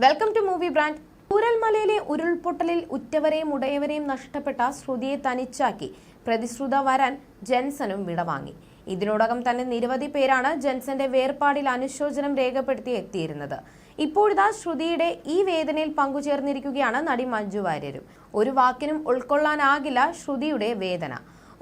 Welcome to movie brand. ചൂരൽമലയിലെ ഉരുൾപൊട്ടലിൽ ഉറ്റവരെയും ഉടയവരെയും നഷ്ടപ്പെട്ട ശ്രുതിയെ തനിച്ചാക്കി പ്രതിശ്രുത വരൻ ജെൻസനും വിടവാങ്ങി. ഇതിനോടകം തന്നെ നിരവധി പേരാണ് ജെൻസന്റെ വേർപാടിൽ അനുശോചനം രേഖപ്പെടുത്തി എത്തിയിരുന്നത്. ഇപ്പോഴിതാ ശ്രുതിയുടെ ഈ വേദനയിൽ പങ്കുചേർന്നിരിക്കുകയാണ് നടി മഞ്ജു വാര്യരും. ഒരു വാക്കിനും ഉൾക്കൊള്ളാനാകില്ല ശ്രുതിയുടെ വേദന.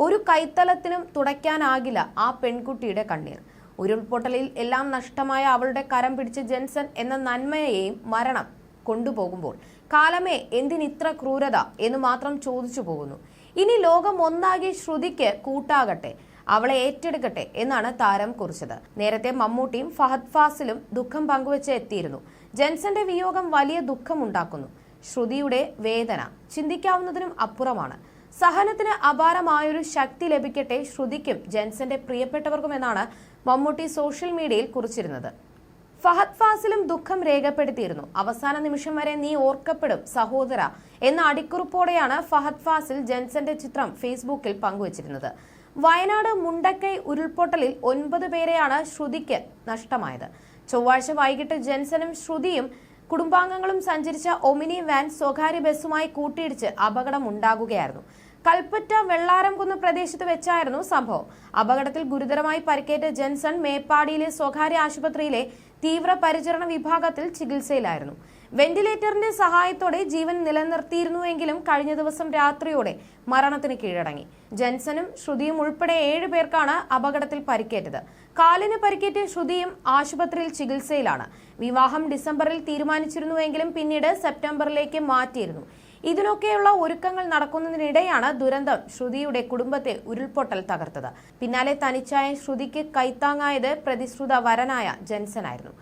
ഒരു കൈത്തലത്തിനും തുടയ്ക്കാനാകില്ല ആ പെൺകുട്ടിയുടെ കണ്ണീർ. ഉരുൾപൊട്ടലിൽ എല്ലാം നഷ്ടമായ അവളുടെ കരം പിടിച്ച് ജെൻസൺ എന്ന നന്മയെയും മരണം കൊണ്ടുപോകുമ്പോൾ കാലമേ എന്തിനിത്ര ക്രൂരത എന്ന് മാത്രം ചോദിച്ചു പോകുന്നു. ഇനി ലോകം ഒന്നാകെ ശ്രുതിക്ക് കൂട്ടാകട്ടെ, അവളെ ഏറ്റെടുക്കട്ടെ എന്നാണ് താരം കുറിച്ചത്. നേരത്തെ മമ്മൂട്ടിയും ഫഹദ് ഫാസിലും ദുഃഖം പങ്കുവെച്ച് എത്തിയിരുന്നു. ജെൻസന്റെ വിയോഗം വലിയ ദുഃഖമുണ്ടാക്കുന്നു. ശ്രുതിയുടെ വേദന ചിന്തിക്കാവുന്നതിനും അപ്പുറമാണ്. സഹനത്തിന് അപാരമായൊരു ശക്തി ലഭിക്കട്ടെ ശ്രുതിക്കും ജെൻസന്റെ പ്രിയപ്പെട്ടവർക്കും എന്നാണ് മമ്മൂട്ടി സോഷ്യൽ മീഡിയയിൽ കുറിച്ചിരുന്നത്. ഫഹദ് ഫാസിലും ദുഃഖം രേഖപ്പെടുത്തിയിരുന്നു. അവസാന നിമിഷം വരെ നീ ഓർക്കപ്പെടും സഹോദര എന്ന അടിക്കുറിപ്പോടെയാണ് ഫഹദ് ഫാസിൽ ജെൻസന്റെ ചിത്രം ഫേസ്ബുക്കിൽ പങ്കുവച്ചിരുന്നത്. വയനാട് മുണ്ടക്കൈ ഉരുൾപൊട്ടലിൽ 9 പേരെയാണ് ശ്രുതിക്ക് നഷ്ടമായത്. ചൊവ്വാഴ്ച വൈകിട്ട് ജെൻസനും ശ്രുതിയും കുടുംബാംഗങ്ങളും സഞ്ചരിച്ച ഒമിനി വാൻ സ്വകാര്യ ബസ്സുമായി കൂട്ടിയിടിച്ച് അപകടം ഉണ്ടാകുകയായിരുന്നു. കൽപ്പറ്റ വെള്ളാരംകുന്ന് പ്രദേശത്ത് വെച്ചായിരുന്നു സംഭവം. അപകടത്തിൽ ഗുരുതരമായി പരിക്കേറ്റ ജെൻസൺ മേപ്പാടിയിലെ സ്വകാര്യ ആശുപത്രിയിലെ തീവ്രപരിചരണ വിഭാഗത്തിൽ ചികിത്സയിലായിരുന്നു. വെന്റിലേറ്ററിന്റെ സഹായത്തോടെ ജീവൻ നിലനിർത്തിയിരുന്നുവെങ്കിലും കഴിഞ്ഞ ദിവസം രാത്രിയോടെ മരണത്തിന് കീഴടങ്ങി. ജെൻസനും ശ്രുതിയും ഉൾപ്പെടെ 7 പേർക്കാണ് അപകടത്തിൽ പരിക്കേറ്റത്. കാലിന് പരിക്കേറ്റ ശ്രുതിയും ആശുപത്രിയിൽ ചികിത്സയിലാണ്. വിവാഹം ഡിസംബറിൽ തീരുമാനിച്ചിരുന്നുവെങ്കിലും പിന്നീട് സെപ്റ്റംബറിലേക്ക് മാറ്റിയിരുന്നു. ഇതിനൊക്കെയുള്ള ഒരുക്കങ്ങൾ നടക്കുന്നതിനിടെയാണ് ദുരന്തം ശ്രുതിയുടെ കുടുംബത്തെ ഉരുൾപൊട്ടൽ തകർത്തത്. പിന്നാലെ തനിച്ചായ ശ്രുതിക്ക് കൈത്താങ്ങായത് പ്രതിശ്രുത വരനായ ജെൻസനായിരുന്നു.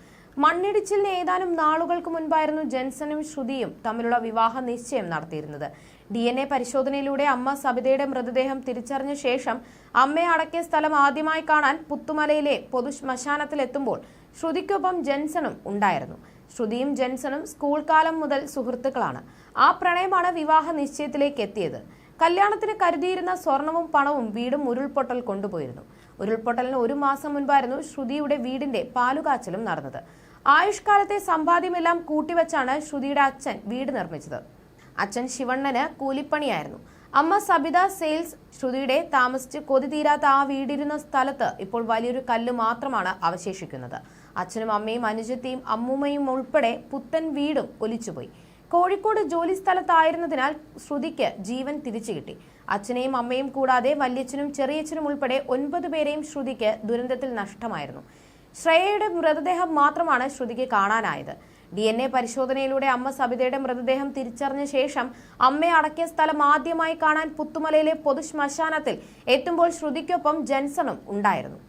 മണ്ണിടിച്ചിലിന് ഏതാനും നാളുകൾക്ക് മുൻപായിരുന്നു ജെൻസനും ശ്രുതിയും തമ്മിലുള്ള വിവാഹ നിശ്ചയം നടത്തിയിരുന്നത്. DNA പരിശോധനയിലൂടെ അമ്മ സബിതയുടെ മൃതദേഹം തിരിച്ചറിഞ്ഞ ശേഷം അമ്മയെ അടക്കിയ സ്ഥലം ആദ്യമായി കാണാൻ പുത്തുമലയിലെ പൊതു ശ്മശാനത്തിലെത്തുമ്പോൾ ശ്രുതിക്കൊപ്പം ജെൻസനും ഉണ്ടായിരുന്നു. ശ്രുതിയും ജെൻസനും സ്കൂൾ കാലം മുതൽ സുഹൃത്തുക്കളാണ്. ആ പ്രണയമാണ് വിവാഹ നിശ്ചയത്തിലേക്ക് എത്തിയത്. കല്യാണത്തിന് കരുതിയിരുന്ന സ്വർണവും പണവും വീടും ഉരുൾപൊട്ടൽ കൊണ്ടുപോയിരുന്നു. ഉരുൾപൊട്ടലിന് 1 മാസം മുൻപായിരുന്നു ശ്രുതിയുടെ വീടിന്റെ പാലുകാച്ചലും നടന്നത്. ആയുഷ്കാലത്തെ സമ്പാദ്യമെല്ലാം കൂട്ടിവെച്ചാണ് ശ്രുതിയുടെ അച്ഛൻ വീട് നിർമ്മിച്ചത്. അച്ഛൻ ശിവണ്ണന് കൂലിപ്പണിയായിരുന്നു. അമ്മ സബിത സെയിൽസ്. ശ്രുതിയുടെ താമസിച്ച് കൊതി തീരാത്ത ആ വീടിരുന്ന സ്ഥലത്ത് ഇപ്പോൾ വലിയൊരു കല്ല് മാത്രമാണ് അവശേഷിക്കുന്നത്. അച്ഛനും അമ്മയും അനുജത്തിയും അമ്മൂമ്മയും ഉൾപ്പെടെ പുത്തൻ വീടും ഒലിച്ചുപോയി. കോഴിക്കോട് ജോലി സ്ഥലത്തായിരുന്നതിനാൽ ശ്രുതിക്ക് ജീവൻ തിരിച്ചു കിട്ടി. അച്ഛനെയും അമ്മയും കൂടാതെ വല്യച്ഛനും ചെറിയച്ഛനും ഉൾപ്പെടെ 9 പേരെയും ശ്രുതിക്ക് ദുരന്തത്തിൽ നഷ്ടമായിരുന്നു. ശ്രേയയുടെ മൃതദേഹം മാത്രമാണ് ശ്രുതിക്ക് കാണാനായത്. DNA പരിശോധനയിലൂടെ അമ്മ സബിതയുടെ മൃതദേഹം തിരിച്ചറിഞ്ഞ ശേഷം അമ്മയെ അടക്കിയ സ്ഥലം ആദ്യമായി കാണാൻ പുത്തുമലയിലെ പൊതു ശ്മശാനത്തിൽ എത്തുമ്പോൾ ശ്രുതിക്കൊപ്പം ജെൻസണും ഉണ്ടായിരുന്നു.